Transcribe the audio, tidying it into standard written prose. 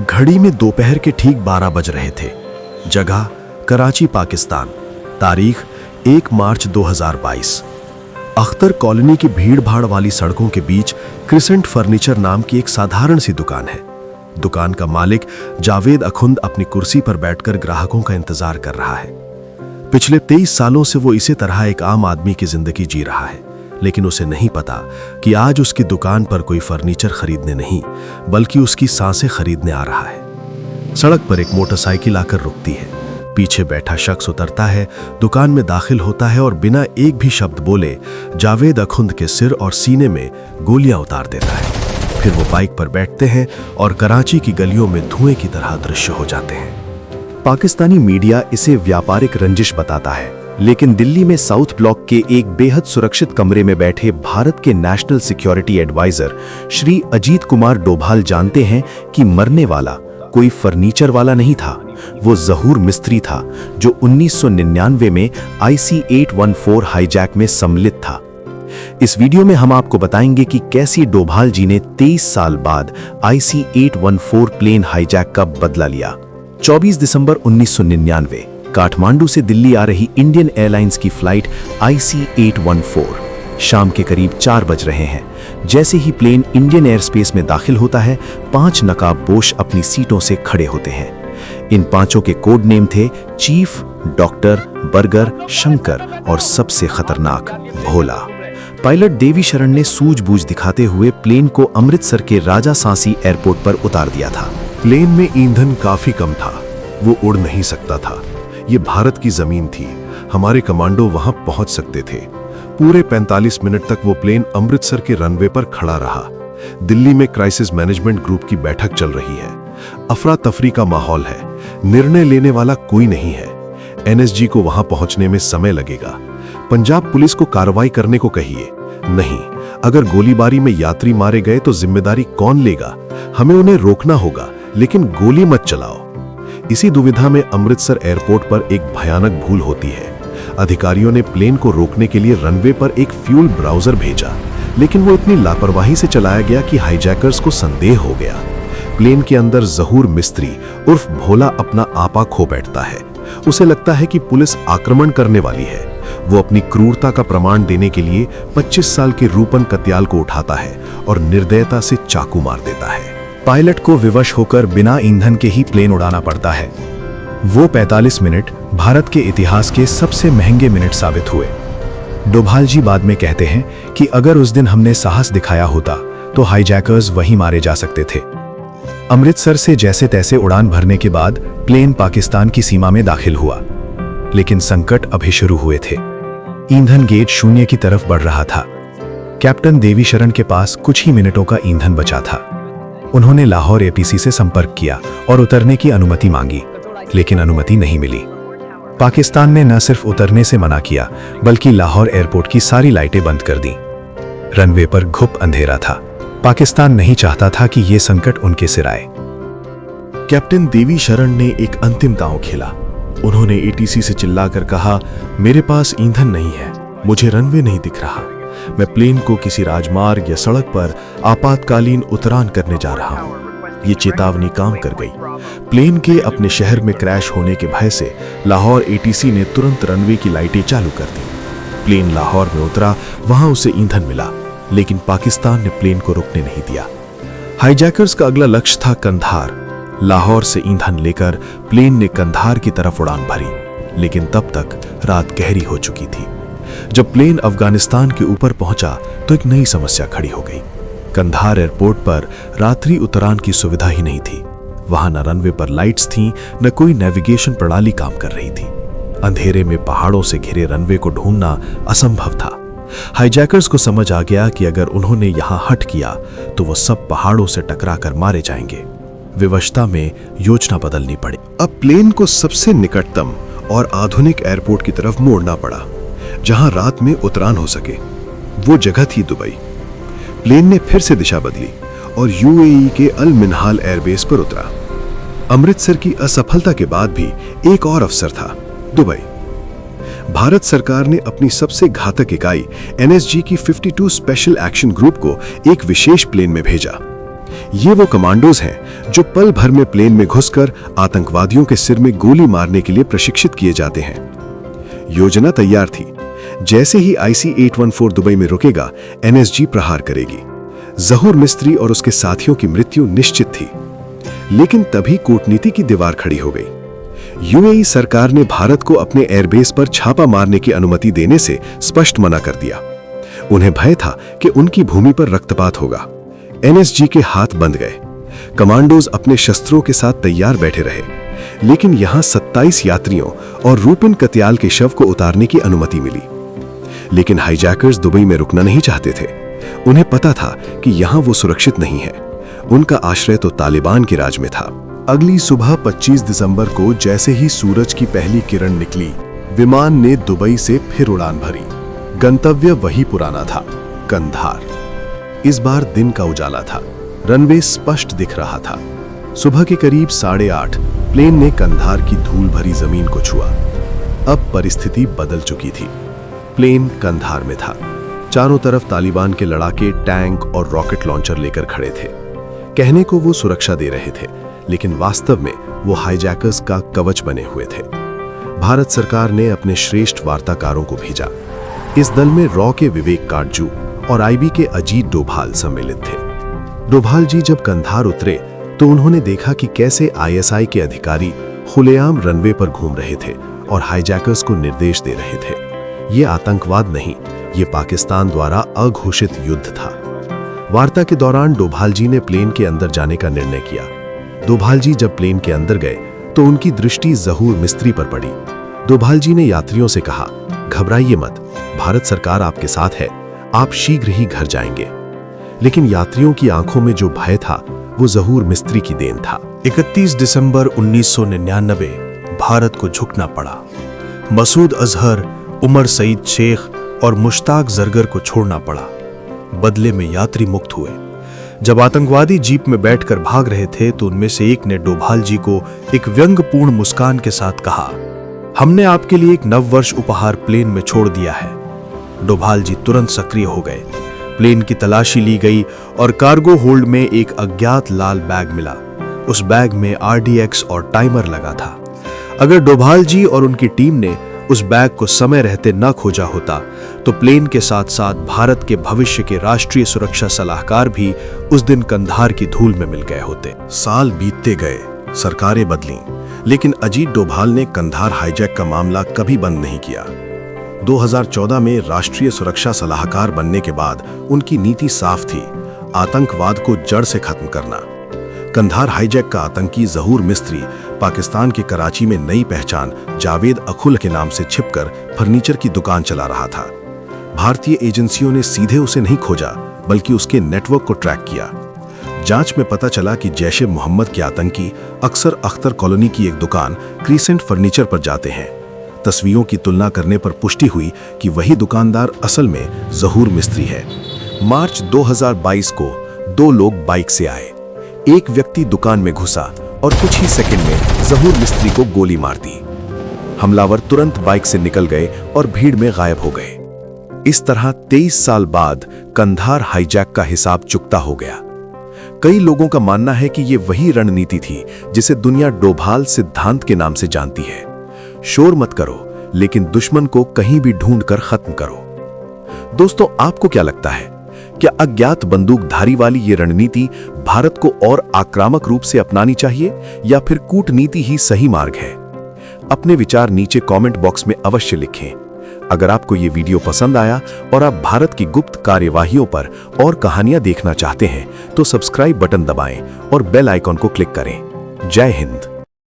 घड़ी में दोपहर के ठीक 12 बज रहे थे। जगह कराची, पाकिस्तान। तारीख 1 मार्च 2022। अख्तर कॉलोनी की भीड़-भाड़ वाली सड़कों के बीच क्रिसेंट फर्नीचर नाम की एक साधारण सी दुकान है। दुकान का मालिक जावेद अखुंद अपनी कुर्सी पर बैठकर ग्राहकों का इंतजार कर रहा है। पिछले 23 सालों से वो इसी तरह एक आम आदमी की जिंदगी जी रहा है, लेकिन उसे नहीं पता कि आज उसकी दुकान पर कोई फर्नीचर खरीदने नहीं, बल्कि उसकी सांसें खरीदने आ रहा है। सड़क पर एक मोटरसाइकिल आकर रुकती है। पीछे बैठा शख्स उतरता है, दुकान में दाखिल होता है और बिना एक भी शब्द बोले जावेद अखुंद के सिर और सीने में गोलियां उतार देता है। फिर वो बाइक पर बैठते हैं और कराची की गलियों में धुएं की तरह दृश्य हो जाते हैं। पाकिस्तानी मीडिया इसे व्यापारिक रंजिश बताता है, लेकिन दिल्ली में साउथ ब्लॉक के एक बेहद सुरक्षित कमरे में बैठे भारत के national security adviser Shri Ajit Kumar Doval जानते हैं कि मरने वाला कोई फर्नीचर वाला नहीं था, वो ज़हूर मिस्त्री था जो 1999 में IC-814 हाईजैक में सम्मिलित था। इस वीडियो में हम आपको बताएंगे कि कैसे डोभाल जी ने 23 साल बाद IC-814 प्लेन हाईजैक का बदला लिया। 24 दिसंबर 1999 काठमांडू से दिल्ली आ रही इंडियन एयरलाइंस की फ्लाइट IC-814 शाम के करीब 4 बज रहे हैं। जैसे ही प्लेन इंडियन एयर स्पेस में दाखिल होता है, 5 नकाबपोश अपनी सीटों से खड़े होते हैं। इन पांचों के कोड नेम थे चीफ, डॉक्टर, बर्गर, शंकर और सबसे खतरनाक भोला। पायलट देवी शरण ने सूझबूझ दिखाते हुए प्लेन को अमृतसर के राजा सांसी एयरपोर्ट पर उतार दिया था। प्लेन में ईंधन काफी कम था, वो उड़ नहीं सकता था। ये भारत की जमीन थी, हमारे कमांडो वहां पहुंच सकते थे। पूरे 45 मिनट तक वो प्लेन अमृतसर के रनवे पर खड़ा रहा। दिल्ली में क्राइसिस मैनेजमेंट ग्रुप की बैठक चल रही है। अफरा तफरी का माहौल है, निर्णय लेने वाला कोई नहीं है। NSG को वहां पहुंचने में समय लगेगा। पंजाब पुलिस को कार्रवाई करने को कहिए। नहीं, अगर गोलीबारी में यात्री मारे गए तो जिम्मेदारी कौन लेगा? हमें उन्हें रोकना होगा, लेकिन गोली मत चलाओ। इसी दुविधा में अमृतसर एयरपोर्ट पर एक भयानक भूल होती है। अधिकारियों ने प्लेन को रोकने के लिए रनवे पर एक फ्यूल ब्राउजर भेजा, लेकिन वो इतनी लापरवाही से चलाया गया कि हाईजैकर्स को संदेह हो गया। प्लेन के अंदर ज़हूर मिस्त्री उर्फ भोला अपना आपा खो बैठता है। उसे लगता है कि पुलिस आक्रमण करने वाली है। वो अपनी क्रूरता का प्रमाण देने के लिए 25 साल के रूपन कत्याल को उठाता है और निर्दयता से चाकू मार देता है। पायलट को विवश होकर बिना ईंधन के ही प्लेन उड़ाना पड़ता है। वो 45 मिनट भारत के इतिहास के सबसे महंगे मिनट साबित हुए। डोभाल जी बाद में कहते हैं कि अगर उस दिन हमने साहस दिखाया होता तो हाईजैकर्स वहीं मारे जा सकते थे। अमृतसर से जैसे तैसे उड़ान भरने के बाद प्लेन पाकिस्तान की सीमा में दाखिल हुआ, लेकिन संकट अभी शुरू हुए थे। ईंधन गेट शून्य की तरफ बढ़ रहा था। कैप्टन देवी शरण के पास कुछ ही मिनटों का ईंधन बचा था। उन्होंने लाहौर APC से संपर्क किया और उतरने की अनुमति मांगी, लेकिन अनुमति नहीं मिली। पाकिस्तान ने न सिर्फ उतरने से मना किया, बल्कि लाहौर एयरपोर्ट की सारी लाइटें बंद कर दी। रनवे पर घुप अंधेरा था। पाकिस्तान नहीं चाहता था कि यह संकट उनके सिर आए। कैप्टन देवी शरण ने एक अंतिम दांव खेला। उन्होंने ATC से चिल्लाकर कहा, मेरे पास ईंधन नहीं है, मुझे रनवे नहीं दिख रहा, मैं प्लेन को किसी राजमार्ग या सड़क पर आपातकालीन उतरान करने जा रहा हूं। ये चेतावनी काम कर गई। प्लेन के अपने शहर में क्रैश होने के भय से लाहौर ATC ने तुरंत रनवे की लाइटें चालू कर दी। प्लेन लाहौर में उतरा, वहां उसे ईंधन मिला, लेकिन पाकिस्तान ने प्लेन को रुकने नहीं दिया। हाईजैकर्स का अगला लक्ष्य था कंधार। लाहौर से ईंधन लेकर प्लेन ने कंधार की तरफ उड़ान भरी, लेकिन तब तक रात गहरी हो चुकी थी। जब प्लेन अफगानिस्तान के ऊपर पहुंचा तो एक नई समस्या खड़ी हो गई। कंधार एयरपोर्ट पर रात्रि उतरान की सुविधा ही नहीं थी। वहां न रनवे पर लाइट्स थीं, न कोई नेविगेशन प्रणाली काम कर रही थी। अंधेरे में पहाड़ों से घिरे रनवे को ढूंढना असंभव था। हाईजैकर्स को समझ आ गया कि अगर उन्होंने यहां हट किया तो वो सब पहाड़ों से टकराकर मारे जाएंगे। विवशता में योजना बदलनी पड़ी। अब प्लेन को सबसे निकटतम और आधुनिक एयरपोर्ट की तरफ मोड़ना पड़ा, जहां रात में उतरान हो सके। वो जगह थी दुबई। प्लेन ने फिर से दिशा बदली और UAE के अल मिनहाल एयरबेस पर उतरा। अमृतसर की असफलता के बाद भी एक और अवसर था, दुबई। भारत सरकार ने अपनी सबसे घातक इकाई NSG की 52 स्पेशल एक्शन ग्रुप को एक विशेष प्लेन में भेजा। ये वो कमांडोज हैं जो पल भर में प्लेन में घुसकर आतंकवादियों के सिर में गोली मारने के लिए प्रशिक्षित किए जाते हैं। योजना तैयार थी। जैसे ही IC-814 दुबई में रुकेगा, NSG प्रहार करेगी। जहूर मिस्त्री और उसके साथियों की मृत्यु निश्चित थी। लेकिन तभी कूटनीति की दीवार खड़ी हो गई। UAE सरकार ने भारत को अपने एयरबेस पर छापा मारने की अनुमति देने से स्पष्ट मना कर दिया। उन्हें भय था कि उनकी भूमि पर रक्तपात होगा। NSG के हाथ बंध गए। कमांडोज अपने शस्त्रों के साथ तैयार बैठे रहे, लेकिन यहां 27 यात्रियों और रूपिन कत्याल के शव को उतारने की अनुमति मिली। लेकिन हाईजैकर्स दुबई में रुकना नहीं चाहते थे। उन्हें पता था कि यहां वो सुरक्षित नहीं है। उनका आश्रय तो तालिबान के राज में था। अगली सुबह 25 दिसंबर को जैसे ही सूरज की पहली किरण निकली, विमान ने दुबई से फिर उड़ान भरी। गंतव्य वही पुराना था, कंधार। इस बार दिन का उजाला था। रनवे स्पष्ट दिख रहा था। सुबह के करीब 8:30 प्लेन ने कंधार की धूल भरी जमीन को छुआ। अब परिस्थिति बदल चुकी थी। प्लेन कंधार में था। चारों तरफ तालिबान के लड़ाके टैंक और रॉकेट लॉन्चर लेकर खड़े थे। कहने को वो सुरक्षा दे रहे थे, लेकिन वास्तव में वो हाईजैकर्स का कवच बने हुए थे। भारत सरकार ने अपने श्रेष्ठ वार्ताकारों को भेजा। इस दल में रॉ के विवेक काटजू और IB के अजीत डोभाल सम्मिलित थे। डोभाल जी जब कंधार उतरे तो उन्होंने देखा कि कैसे ISI के अधिकारी खुलेआम रनवे पर घूम रहे थे और हाईजैकर्स को निर्देश दे रहे थे। ये आतंकवाद नहीं, ये पाकिस्तान द्वारा अघोषित युद्ध था। वार्ता के दौरान डोभाल जी ने प्लेन के अंदर जाने का निर्णय किया। डोभाल जी जब प्लेन के अंदर गए तो उनकी दृष्टि जहूर मिस्त्री पर पड़ी। डोभाल जी ने यात्रियों से कहा, घबराइए मत, भारत सरकार आपके साथ है, आप शीघ्र ही घर जाएंगे। लेकिन यात्रियों की आंखों में जो भय था वो जहूर मिस्त्री की देन था। 31 दिसंबर 1999 भारत को झुकना पड़ा। मसूद अजहर, उमर सईद शेख और मुश्ताक जरगर को छोड़ना पड़ा। बदले में यात्री मुक्त हुए। जब आतंकवादी जीप में बैठकर भाग रहे थे तो उनमें से एक ने डोभाल जी को एक व्यंग्यपूर्ण मुस्कान के साथ कहा, हमने आपके लिए एक नववर्ष उपहार प्लेन में छोड़ दिया है। डोभाल जी तुरंत सक्रिय हो गए। प्लेन की तलाशी ली गई और कार्गो होल्ड में एक अज्ञात लाल बैग मिला। उस बैग में RDX और टाइमर लगा था। अगर डोभाल जी और उनकी टीम ने उस बैग को समय रहते न खोजा होता तो प्लेन के साथ साथ भारत के भविष्य के राष्ट्रीय सुरक्षा सलाहकार भी उस दिन कंधार की धूल में मिल गए होते। साल बीतते गए, सरकारें बदलीं, लेकिन अजीत डोभाल ने कंधार हाईजैक का मामला कभी बंद नहीं किया। 2014 में राष्ट्रीय सुरक्षा सलाहकार बनने के बाद उनकी नीति साफ थी, आतंकवाद को जड़ से खत्म करना। कंधार हाईजैक का आतंकी जहूर मिस्त्री पाकिस्तान के कराची में नई पहचान जावेद अखुल के नाम से छिपकर फर्नीचर की दुकान चला रहा था। भारतीय एजेंसियों ने सीधे उसे नहीं खोजा, बल्कि उसके नेटवर्क को ट्रैक किया। जांच में पता चला कि जैश-ए मोहम्मद के आतंकी अक्सर अख्तर कॉलोनी की एक दुकान क्रीसेंट फर्नीचर पर जाते हैं। तस्वीरों की तुलना करने पर पुष्टि हुई कि वही दुकानदार असल में जहूर मिस्त्री है। मार्च 2022 को 2 लोग बाइक से आए। एक व्यक्ति दुकान में घुसा और कुछ ही सेकंड में जहूर मिस्त्री को गोली मार दी। हमलावर तुरंत बाइक से निकल गए और भीड़ में गायब हो गए। इस तरह 23 साल बाद कंधार हाईजैक का हिसाब चुकता हो गया। कई लोगों का मानना है कि ये वही रणनीति थी जिसे दुनिया डोभाल सिद्धांत के नाम से जानती है। शोर मत करो, लेकिन दुश्मन को कहीं भी ढूंढकर खत्म करो। दोस्तों, आपको क्या लगता है? क्या अज्ञात बंदूकधारी वाली ये रणनीति भारत को और आक्रामक रूप से अपनानी चाहिए या फिर कूटनीति ही सही मार्ग है? अपने विचार नीचे कमेंट बॉक्स में अवश्य लिखें। अगर आपको ये वीडियो पसंद आया और आप भारत की गुप्त कार्यवाहियों पर और कहानियां देखना चाहते हैं तो सब्सक्राइब बटन दबाएं और बेल आइकॉन को क्लिक करें। जय हिंद।